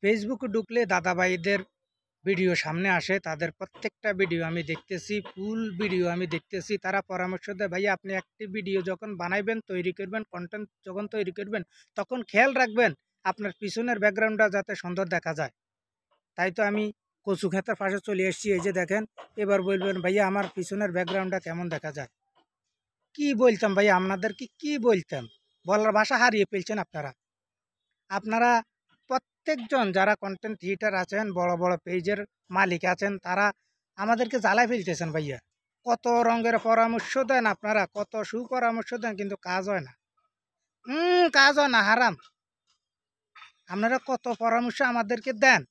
ফেসবুকে ঢুকলে দাদাভাইদের ভিডিও সামনে আসে, তাদের প্রত্যেকটা ভিডিও আমি দেখতেছি, ফুল ভিডিও আমি দেখতেছি। তারা পরামর্শ দেয়, ভাইয়া আপনি একটি ভিডিও যখন বানাইবেন, তৈরি করবেন, কন্টেন্ট যখন তৈরি করবেন, তখন খেয়াল রাখবেন আপনার পিছনের ব্যাকগ্রাউন্ডটা যাতে সুন্দর দেখা যায়। তাই তো আমি কচু ক্ষেতের পাশে চলে এসেছি, এই যে দেখেন। এবার বলবেন, ভাইয়া আমার পিছনের ব্যাকগ্রাউন্ডটা কেমন দেখা যায়? কি বলতাম ভাইয়া আপনাদেরকে, কি বলতাম? বলার ভাষা হারিয়ে ফেলছেন আপনারা। আপনারা প্রত্যেকজন যারা কন্টেন্ট ক্রিয়েটার আছেন, বড় বড় পেজের মালিক আছেন, তারা আমাদেরকে জ্বালায় ফেলতেছেন ভাইয়া। কত রঙের পরামর্শ দেন আপনারা, কত সুপরামর্শ দেন, কিন্তু কাজ হয় না। কাজ হয় না, হারাম। আপনারা কত পরামর্শ আমাদেরকে দেন,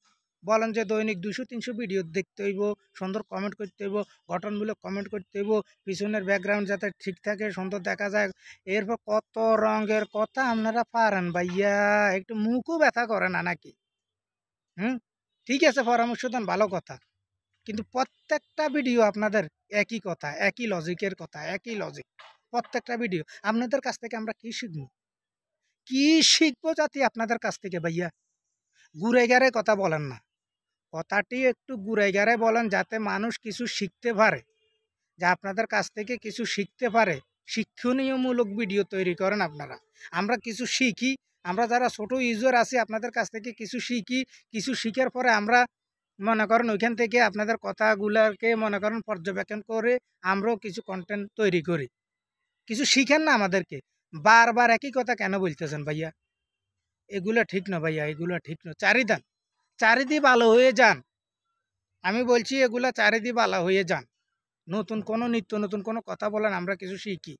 বলেন যে দৈনিক 200-300 ভিডিও দেখতে হইব, সুন্দর কমেন্ট করতে হইব, গঠনমূলক কমেন্ট করতে হইব, পিছনের ব্যাকগ্রাউন্ড যাতে ঠিক থাকে, সুন্দর দেখা যায়। এরপর কত রঙের কথা আপনারা পারেন ভাইয়া, একটু মুখও ব্যথা করে না নাকি? হুম, ঠিক আছে, পরামর্শ দেন, ভালো কথা, কিন্তু প্রত্যেকটা ভিডিও আপনাদের একই কথা, একই লজিকের কথা, একই লজিক। প্রত্যেকটা ভিডিও আপনাদের কাছ থেকে আমরা কি শিখবো? কি শিখবো জাতি আপনাদের কাছ থেকে ভাইয়া? ঘুরে গেড়ে কথা বলেন না, কথাটি একটু ঘুরে গেড়ে বলেন, যাতে মানুষ কিছু শিখতে পারে, যে আপনাদের কাছ থেকে কিছু শিখতে পারে। শিক্ষণীয়মূলক ভিডিও তৈরি করেন আপনারা, আমরা কিছু শিখি। আমরা যারা ছোট ইউজার আছি আপনাদের কাছ থেকে কিছু শিখি, কিছু শিখার পরে আমরা মনে করেন ওইখান থেকে আপনাদের কথাগুলোকে মনে করেন পর্যবেক্ষণ করে আমরাও কিছু কন্টেন্ট তৈরি করি। কিছু শিখেন না আমাদেরকে, বারবার একই কথা কেন বলতেছেন ভাইয়া? এগুলো ঠিক না ভাইয়া, এগুলো ঠিক না। চারিদান চারিদি ভালো হয়ে যান, আমি বলছি এগুলা চারিদি ভালো হয়ে যান। নতুন কোনো নিত্য নতুন কোনো কথা বলেন, আমরা কিছু শিখি।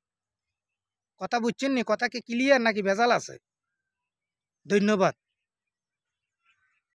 কথা বুঝছেন নি? কথা কি ক্লিয়ার নাকি ভেজাল আছে? ধন্যবাদ।